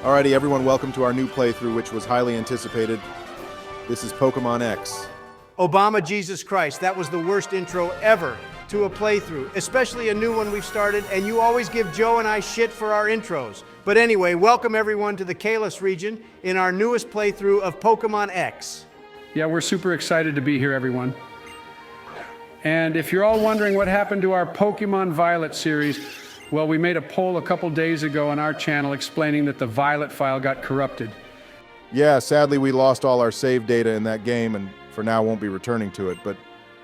Alrighty, everyone, welcome to our new playthrough, which was highly anticipated. This is Pokémon X. Obama Jesus Christ, that was the worst intro ever to a playthrough, especially a new one we've started, and you always give Joe and I shit for our intros. But anyway, welcome everyone to the Kalos region in our newest playthrough of Pokémon X. Yeah, we're super excited to be here, everyone. And if you're all wondering what happened to our Pokémon Violet series, well, we made a poll a couple days ago on our channel explaining that the Violet file got corrupted. Yeah, sadly we lost all our save data in that game and for now won't be returning to it, but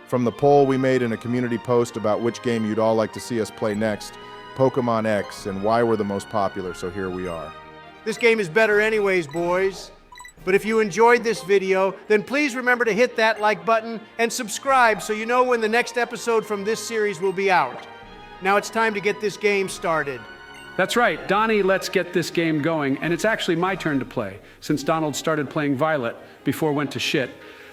from the poll we made in a community post about which game you'd all like to see us play next, Pokémon X, and why we're the most popular, so here we are. This game is better anyways, boys. But if you enjoyed this video, then please remember to hit that like button and subscribe so you know when the next episode from this series will be out. Now it's time to get this game started. That's right, Donnie, let's get this game going, and it's actually my turn to play, since Donald started playing Violet before it went to shit.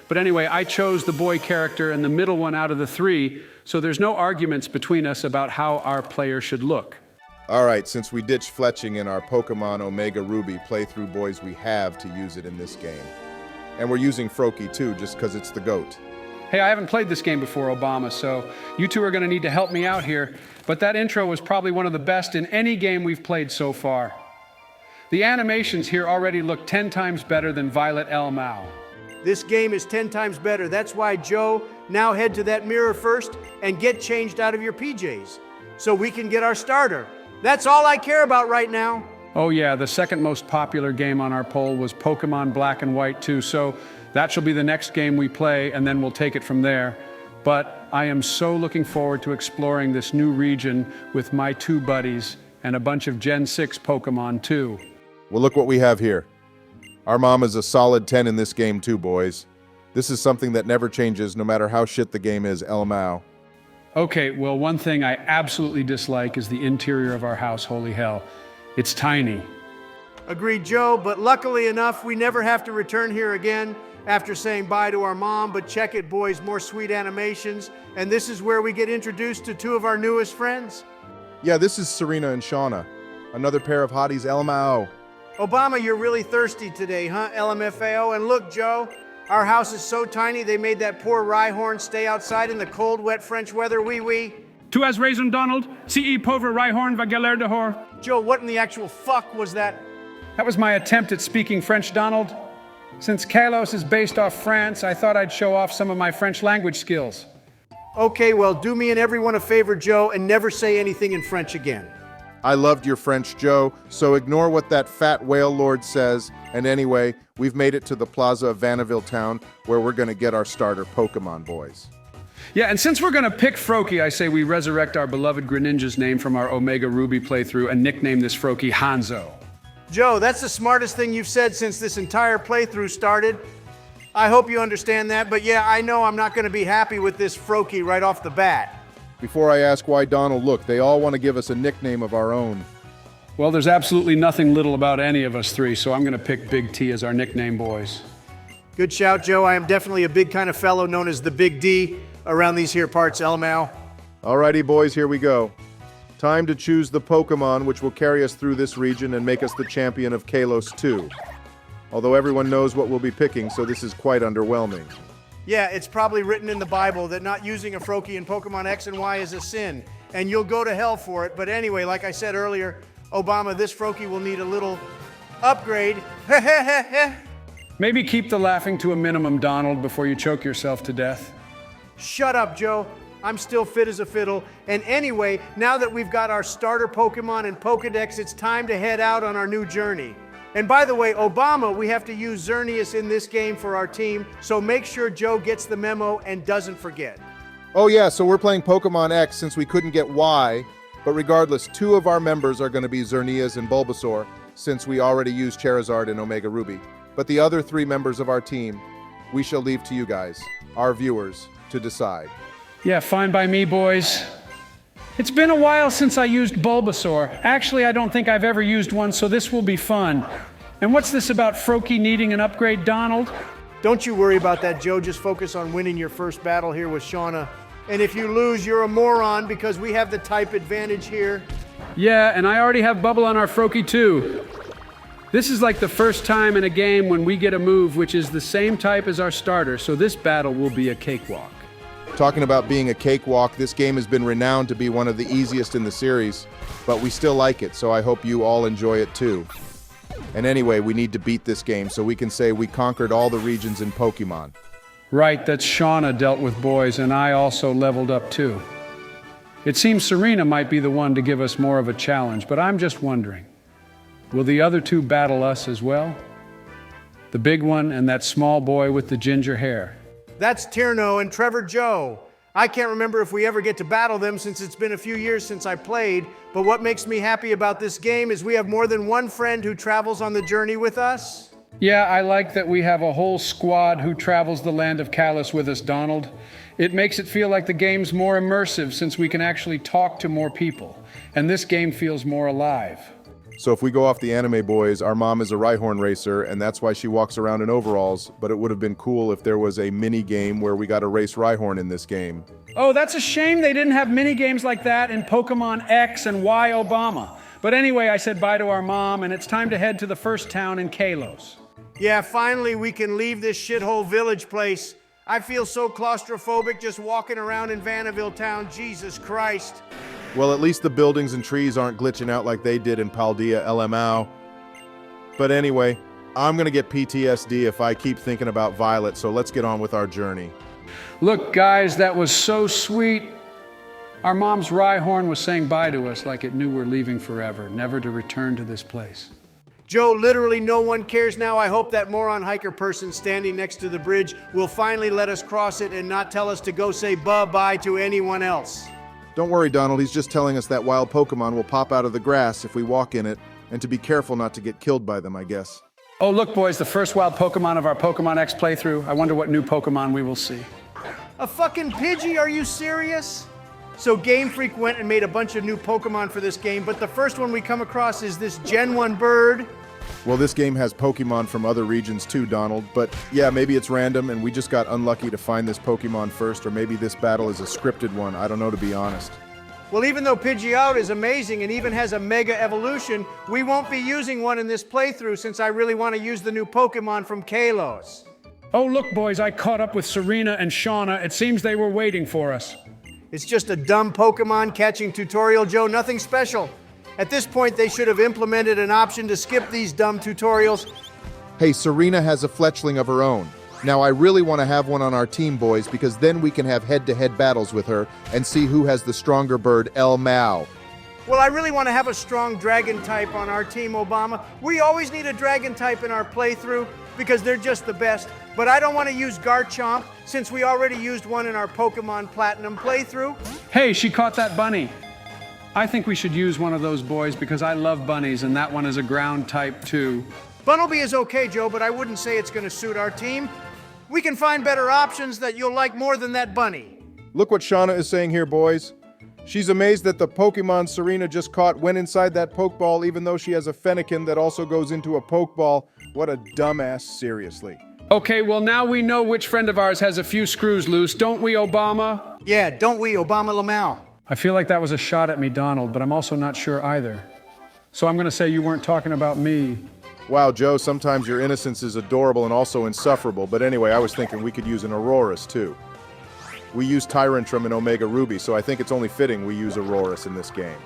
But anyway, I chose the boy character and the middle one out of the three, so there's no arguments between us about how our player should look. Alright, since we ditched fletching in our Pokémon Omega Ruby playthrough, boys, we have to use it in this game. And we're using Froakie too, just because it's the GOAT. Hey, I haven't played this game before, Obama, so you two are going to need to help me out here, but that intro was probably one of the best in any game we've played so far. The animations here already look 10 times better than Violet El Mao. This game is 10 times better. That's why, Joe, now head to that mirror first and get changed out of your PJs so we can get our starter. That's all I care about right now. Oh yeah, the second most popular game on our poll was Pokémon Black and White 2, so that shall be the next game we play, and then we'll take it from there. But I am so looking forward to exploring this new region with my two buddies and a bunch of Gen 6 Pokémon too. Well, look what we have here. Our mom is a solid 10 in this game too, boys. This is something that never changes, no matter how shit the game is, El Mao. Okay, well, one thing I absolutely dislike is the interior of our house, holy hell. It's tiny. Agreed, Joe, but luckily enough, we never have to return here again after saying bye to our mom. But check it, boys, more sweet animations. And this is where we get introduced to two of our newest friends. Yeah, this is Serena and Shauna. Another pair of hotties, El Mao. Obama, you're really thirsty today, huh, LMFAO? And look, Joe, our house is so tiny they made that poor Rhyhorn stay outside in the cold, wet French weather, oui. Tu as raison, Donald. Ce pauvre Rhyhorn va galérer dehors. Joe, what in the actual fuck was that? That was my attempt at speaking French, Donald. Since Kalos is based off France, I thought I'd show off some of my French language skills. Okay, well, do me and everyone a favor, Joe, and never say anything in French again. I loved your French, Joe, so ignore what that fat whale lord says. And anyway, we've made it to the plaza of Vanaville Town, where we're going to get our starter Pokémon, boys. Yeah, and since we're going to pick Froakie, I say we resurrect our beloved Greninja's name from our Omega Ruby playthrough and nickname this Froakie Hanzo. Joe, that's the smartest thing you've said since this entire playthrough started. I hope you understand that, but yeah, I know I'm not going to be happy with this Froakie right off the bat. Before I ask why, Donald, look, they all want to give us a nickname of our own. Well, there's absolutely nothing little about any of us three, so I'm going to pick Big T as our nickname, boys. Good shout, Joe. I am definitely a big kind of fellow known as the Big D around these here parts, El Mao. Alrighty, boys, here we go. Time to choose the Pokémon which will carry us through this region and make us the champion of Kalos 2. Although everyone knows what we'll be picking, so this is quite underwhelming. Yeah, it's probably written in the Bible that not using a Froakie in Pokémon X and Y is a sin, and you'll go to hell for it. But anyway, like I said earlier, Obama, this Froakie will need a little upgrade. Maybe keep the laughing to a minimum, Donald, before you choke yourself to death. Shut up, Joe. I'm still fit as a fiddle. And anyway, now that we've got our starter Pokemon and Pokedex, it's time to head out on our new journey. And by the way, Obama, we have to use Xerneas in this game for our team, so make sure Joe gets the memo and doesn't forget. Oh yeah, so we're playing Pokémon X since we couldn't get Y, but regardless, two of our members are going to be Xerneas and Bulbasaur, since we already used Charizard in Omega Ruby. But the other three members of our team, we shall leave to you guys, our viewers, to decide. Yeah, fine by me, boys. It's been a while since I used Bulbasaur. Actually, I don't think I've ever used one, so this will be fun. And what's this about Froakie needing an upgrade, Donald? Don't you worry about that, Joe. Just focus on winning your first battle here with Shauna. And if you lose, you're a moron because we have the type advantage here. Yeah, and I already have Bubble on our Froakie too. This is like the first time in a game when we get a move which is the same type as our starter, so this battle will be a cakewalk. Talking about being a cakewalk, this game has been renowned to be one of the easiest in the series, but we still like it, so I hope you all enjoy it too. And anyway, we need to beat this game so we can say we conquered all the regions in Pokémon. Right, that Shauna dealt with boys, and I also leveled up too. It seems Serena might be the one to give us more of a challenge, but I'm just wondering, will the other two battle us as well? The big one and that small boy with the ginger hair. That's Tierno and Trevor Joe. I can't remember if we ever get to battle them since it's been a few years since I played, but what makes me happy about this game is we have more than one friend who travels on the journey with us. Yeah, I like that we have a whole squad who travels the land of Kalos with us, Donald. It makes it feel like the game's more immersive since we can actually talk to more people, and this game feels more alive. So if we go off the anime boys, our mom is a Rhyhorn racer, and that's why she walks around in overalls, but it would have been cool if there was a mini game where we got to race Rhyhorn in this game. Oh, that's a shame they didn't have mini games like that in Pokémon X and Y Obama. But anyway, I said bye to our mom, and it's time to head to the first town in Kalos. Yeah, finally we can leave this shithole village place. I feel so claustrophobic just walking around in Vanderbilt town, Jesus Christ. Well, at least the buildings and trees aren't glitching out like they did in Paldea LMAO. But anyway, I'm gonna get PTSD if I keep thinking about Violet, so let's get on with our journey. Look, guys, that was so sweet. Our mom's Rhyhorn was saying bye to us like it knew we're leaving forever, never to return to this place. Joe, literally no one cares now. I hope that moron hiker person standing next to the bridge will finally let us cross it and not tell us to go say bye-bye to anyone else. Don't worry, Donald, he's just telling us that wild Pokemon will pop out of the grass if we walk in it, and to be careful not to get killed by them, I guess. Oh, look, boys, the first wild Pokemon of our Pokemon X playthrough. I wonder what new Pokemon we will see. A fucking Pidgey, are you serious? So Game Freak went and made a bunch of new Pokemon for this game, but the first one we come across is this Gen 1 bird. Well, this game has Pokemon from other regions too, Donald, but yeah, maybe it's random and we just got unlucky to find this Pokemon first, or maybe this battle is a scripted one. I don't know, to be honest. Well, even though Pidgeot is amazing and even has a mega evolution, we won't be using one in this playthrough since I really want to use the new Pokemon from Kalos. Oh, look, boys, I caught up with Serena and Shauna. It seems they were waiting for us. It's just a dumb Pokemon catching tutorial, Joe, nothing special. At this point, they should have implemented an option to skip these dumb tutorials. Hey, Serena has a fletchling of her own. Now, I really want to have one on our team, boys, because then we can have head-to-head battles with her and see who has the stronger bird, El Mao. Well, I really want to have a strong dragon type on our team, Obama. We always need a dragon type in our playthrough because they're just the best. But I don't want to use Garchomp since we already used one in our Pokemon Platinum playthrough. Hey, she caught that bunny. I think we should use one of those boys because I love bunnies, and that one is a ground type too. Bunnelby is okay, Joe, but I wouldn't say it's going to suit our team. We can find better options that you'll like more than that bunny. Look what Shauna is saying here, boys. She's amazed that the Pokemon Serena just caught went inside that Pokeball, even though she has a Fennekin that also goes into a Pokeball. What a dumbass, seriously. Okay, well, now we know which friend of ours has a few screws loose, don't we, Obama? Yeah, don't we, Obama Lamau? I feel like that was a shot at me, Donald, but I'm also not sure either. So I'm going to say you weren't talking about me. Wow, Joe, sometimes your innocence is adorable and also insufferable, but anyway, I was thinking we could use an Aurorus, too. We use Tyrantrum in Omega Ruby, so I think it's only fitting we use Aurorus in this game.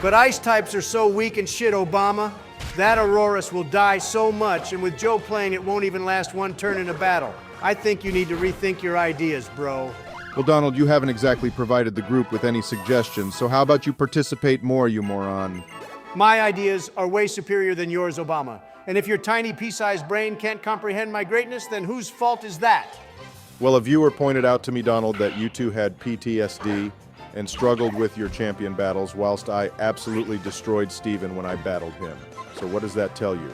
But ice types are so weak and shit, Obama. That Aurorus will die so much, and with Joe playing, it won't even last one turn in a battle. I think you need to rethink your ideas, bro. Well, Donald, you haven't exactly provided the group with any suggestions, so how about you participate more, you moron? My ideas are way superior than yours, Obama. And if your tiny pea-sized brain can't comprehend my greatness, then whose fault is that? Well, a viewer pointed out to me, Donald, that you two had PTSD and struggled with your champion battles, whilst I absolutely destroyed Steven when I battled him. So what does that tell you?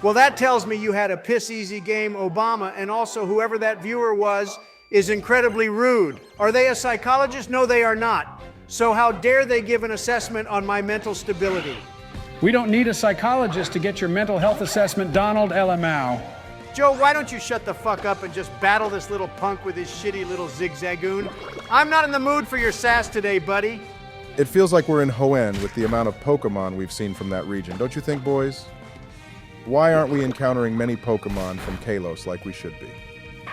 Well, that tells me you had a piss-easy game, Obama, and also whoever that viewer was is incredibly rude. Are they a psychologist? No, they are not. So how dare they give an assessment on my mental stability? We don't need a psychologist to get your mental health assessment, Donald LMAO. Joe, why don't you shut the fuck up and just battle this little punk with his shitty little zigzagoon? I'm not in the mood for your sass today, buddy. It feels like we're in Hoenn with the amount of Pokemon we've seen from that region, don't you think, boys? Why aren't we encountering many Pokémon from Kalos like we should be?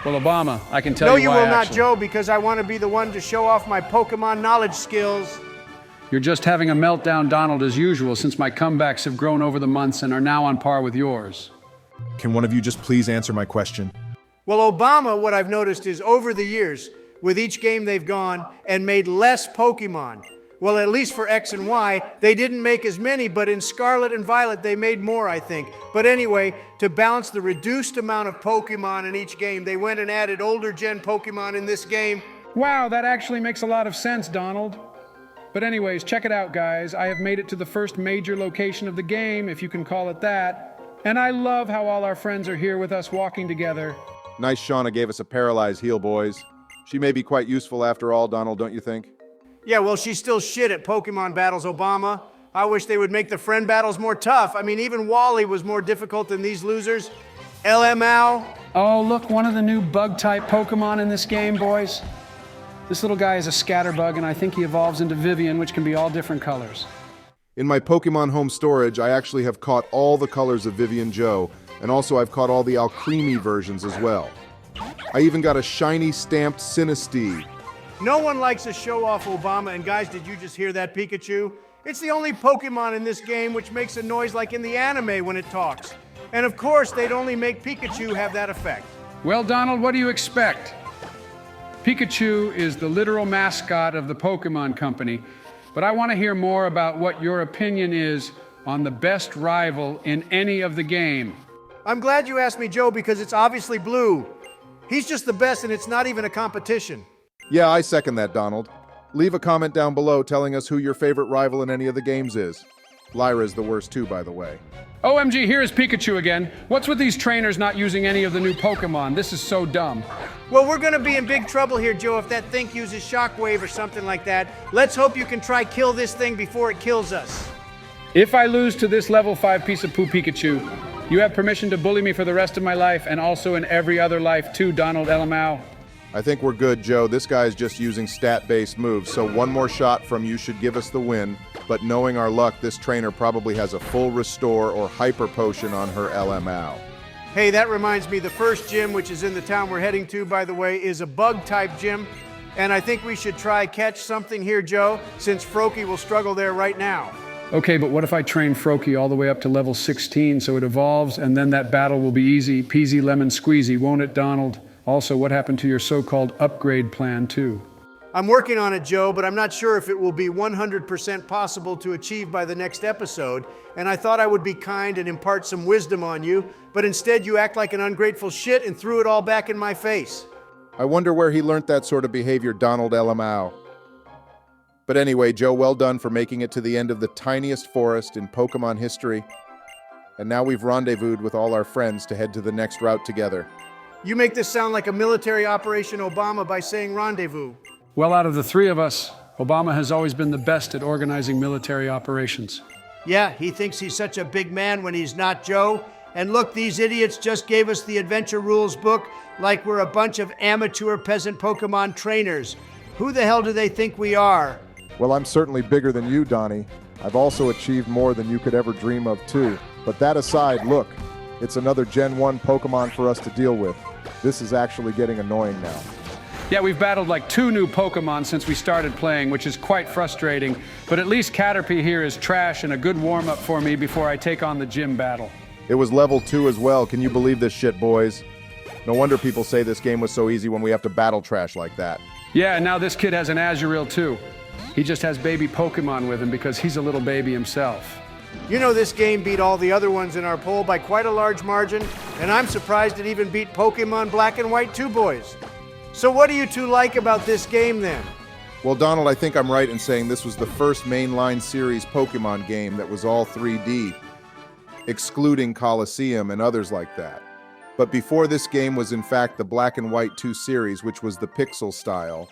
Well, Obama, I can tell No, you you why will not, actually. Joe, because I want to be the one to show off my Pokemon knowledge skills. You're just having a meltdown, Donald, as usual, since my comebacks have grown over the months and are now on par with yours. Can one of you just please answer my question? Well, Obama, what I've noticed is over the years, with each game they've gone and made less Pokemon. Well, at least for X and Y, they didn't make as many, but in Scarlet and Violet, they made more, I think. But anyway, to balance the reduced amount of Pokemon in each game, they went and added older gen Pokemon in this game. Wow, that actually makes a lot of sense, Donald. But anyways, check it out, guys. I have made it to the first major location of the game, if you can call it that. And I love how all our friends are here with us walking together. Nice Shauna gave us a paralyzed heal, boys. She may be quite useful after all, Donald, don't you think? Yeah, well, she's still shit at Pokemon battles, Obama. I wish they would make the friend battles more tough. I mean, even Wally was more difficult than these losers. LMAO. Oh, look, one of the new bug-type Pokemon in this game, boys. This little guy is a scatterbug, and I think he evolves into Vivian, which can be all different colors. In my Pokemon home storage, I actually have caught all the colors of Vivian Joe, and also I've caught all the Alcremie versions as well. I even got a shiny stamped Sinistee. No one likes to show off Obama, and guys, did you just hear that Pikachu? It's the only Pokemon in this game which makes a noise like in the anime when it talks. And of course, they'd only make Pikachu have that effect. Well, Donald, what do you expect? Pikachu is the literal mascot of the Pokemon Company, but I want to hear more about what your opinion is on the best rival in any of the game. I'm glad you asked me, Joe, because it's obviously Blue. He's just the best, and it's not even a competition. Yeah, I second that, Donald. Leave a comment down below telling us who your favorite rival in any of the games is. Lyra's the worst too, by the way. OMG, here is Pikachu again. What's with these trainers not using any of the new Pokemon? This is so dumb. Well, we're gonna be in big trouble here, Joe, if that thing uses Shockwave or something like that. Let's hope you can try kill this thing before it kills us. If I lose to this level 5 piece of poo Pikachu, you have permission to bully me for the rest of my life and also in every other life too, Donald LMAO. I think we're good, Joe. This guy's just using stat-based moves, so one more shot from you should give us the win. But knowing our luck, this trainer probably has a full restore or hyper potion on her LMAO. Hey, that reminds me, the first gym, which is in the town we're heading to, by the way, is a bug-type gym. And I think we should try catch something here, Joe, since Froakie will struggle there right now. Okay, but what if I train Froakie all the way up to level 16 so it evolves and then that battle will be easy peasy lemon squeezy, won't it, Donald? Also, what happened to your so-called upgrade plan, too? I'm working on it, Joe, but I'm not sure if it will be 100% possible to achieve by the next episode. And I thought I would be kind and impart some wisdom on you, but instead you act like an ungrateful shit and threw it all back in my face. I wonder where he learnt that sort of behavior, Donald LMAO. But anyway, Joe, well done for making it to the end of the tiniest forest in Pokemon history. And now we've rendezvoused with all our friends to head to the next route together. You make this sound like a military operation, Obama, by saying rendezvous. Well, out of the three of us, Obama has always been the best at organizing military operations. Yeah, he thinks he's such a big man when he's not, Joe. And look, these idiots just gave us the adventure rules book like we're a bunch of amateur peasant Pokemon trainers. Who the hell do they think we are? Well, I'm certainly bigger than you, Donnie. I've also achieved more than you could ever dream of, too. But that aside, look, it's another Gen 1 Pokemon for us to deal with. This is actually getting annoying now. Yeah, we've battled like 2 new Pokemon since we started playing, which is quite frustrating. But at least Caterpie here is trash and a good warm-up for me before I take on the gym battle. It was level 2 as well. Can you believe this shit, boys? No wonder people say this game was so easy when we have to battle trash like that. Yeah, and now this kid has an Azurill too. He just has baby Pokemon with him because he's a little baby himself. You know, this game beat all the other ones in our poll by quite a large margin, and I'm surprised it even beat Pokemon Black and White 2, boys. So what do you two like about this game then? Well, Donald, I think I'm right in saying this was the first mainline series Pokemon game that was all 3D, excluding Colosseum and others like that. But before this game was in fact the Black and White 2 series, which was the pixel style.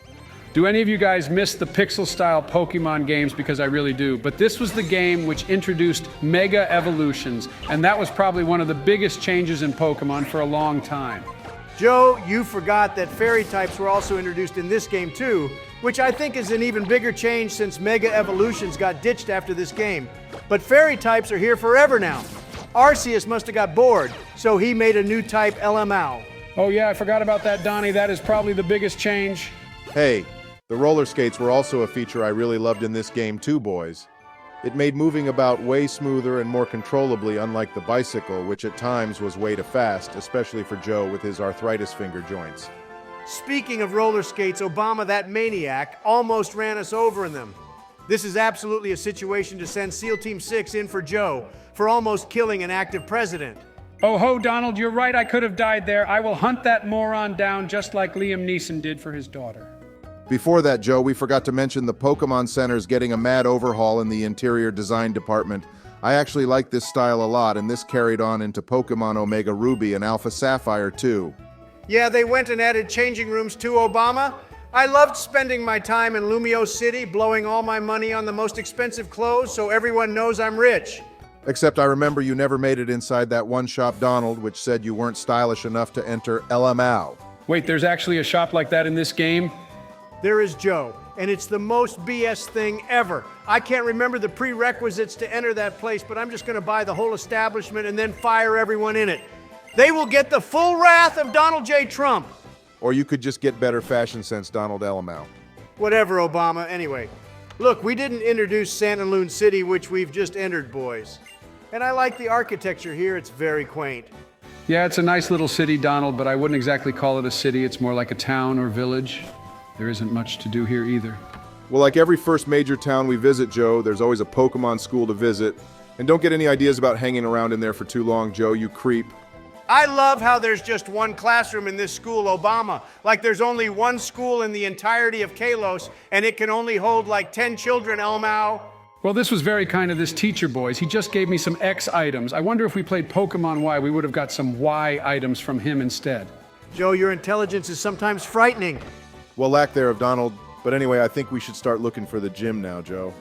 Do any of you guys miss the pixel-style Pokemon games? Because I really do. But this was the game which introduced Mega Evolutions, and that was probably one of the biggest changes in Pokemon for a long time. Joe, you forgot that fairy types were also introduced in this game too, which I think is an even bigger change since Mega Evolutions got ditched after this game. But fairy types are here forever now. Arceus must have got bored, so he made a new type LMAO. Oh yeah, I forgot about that, Donnie. That is probably the biggest change. Hey, the roller skates were also a feature I really loved in this game too, boys. It made moving about way smoother and more controllably, unlike the bicycle, which at times was way too fast, especially for Joe with his arthritis finger joints. Speaking of roller skates, Obama, that maniac, almost ran us over in them. This is absolutely a situation to send SEAL Team 6 in for Joe for almost killing an active president. Oh ho, Donald, you're right. I could have died there. I will hunt that moron down just like Liam Neeson did for his daughter. Before that, Joe, we forgot to mention the Pokémon Center's getting a mad overhaul in the interior design department. I actually like this style a lot, and this carried on into Pokémon Omega Ruby and Alpha Sapphire too. Yeah, they went and added changing rooms too, Obama. I loved spending my time in Lumio City, blowing all my money on the most expensive clothes so everyone knows I'm rich. Except I remember you never made it inside that one shop, Donald, which said you weren't stylish enough to enter LMAO. Wait, there's actually a shop like that in this game? There is Joe, and it's the most BS thing ever. I can't remember the prerequisites to enter that place, but I'm just going to buy the whole establishment and then fire everyone in it. They will get the full wrath of Donald J. Trump. Or you could just get better fashion sense, Donald LMAO. Whatever, Obama. Anyway, look, we didn't introduce Santalune City, which we've just entered, boys. And I like the architecture here. It's very quaint. Yeah, it's a nice little city, Donald, but I wouldn't exactly call it a city. It's more like a town or village. There isn't much to do here either. Well, like every first major town we visit, Joe, there's always a Pokemon school to visit. And don't get any ideas about hanging around in there for too long, Joe, you creep. I love how there's just one classroom in this school, Obama. Like there's only one school in the entirety of Kalos, and it can only hold like 10 children, Elmao. Well, this was very kind of this teacher, boys. He just gave me some X items. I wonder if we played Pokemon Y, we would have got some Y items from him instead. Joe, your intelligence is sometimes frightening. Well, lack thereof, Donald. But anyway, I think we should start looking for the gym now, Joe.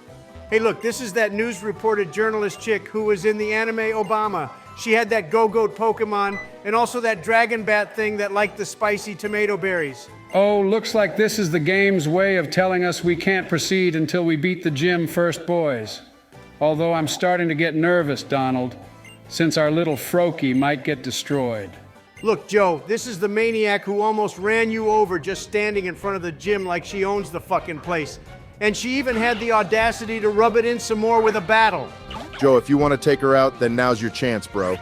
Hey, look, this is that news-reported journalist chick who was in the anime Obama. She had that Go-Goat Pokemon and also that Dragon Bat thing that liked the spicy tomato berries. Oh, looks like this is the game's way of telling us we can't proceed until we beat the gym first, boys. Although I'm starting to get nervous, Donald, since our little Froakie might get destroyed. Look, Joe, this is the maniac who almost ran you over just standing in front of the gym like she owns the fucking place. And she even had the audacity to rub it in some more with a battle. Joe, if you want to take her out, then now's your chance, bro.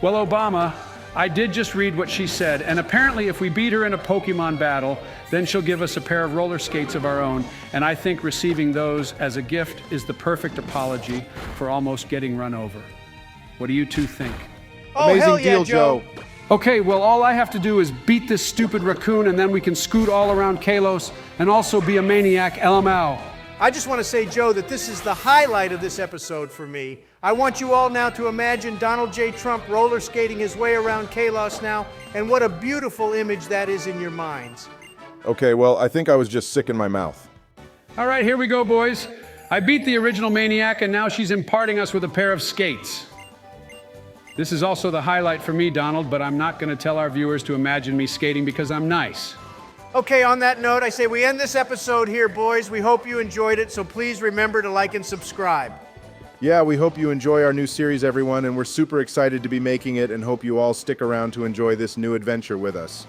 Well, Obama, I did just read what she said, and apparently if we beat her in a Pokemon battle, then she'll give us a pair of roller skates of our own, and I think receiving those as a gift is the perfect apology for almost getting run over. What do you two think? Oh, Amazing hell yeah, deal, Joe. Okay, well, all I have to do is beat this stupid raccoon, and then we can scoot all around Kalos and also be a maniac, LMAO. I just want to say, Joe, that this is the highlight of this episode for me. I want you all now to imagine Donald J. Trump roller skating his way around Kalos now, and what a beautiful image that is in your minds. Okay, well, I think I was just sick in my mouth. All right, here we go, boys. I beat the original maniac, and now she's imparting us with a pair of skates. This is also the highlight for me, Donald, but I'm not going to tell our viewers to imagine me skating because I'm nice. Okay, on that note, I say we end this episode here, boys. We hope you enjoyed it, so please remember to like and subscribe. Yeah, we hope you enjoy our new series, everyone, and we're super excited to be making it and hope you all stick around to enjoy this new adventure with us.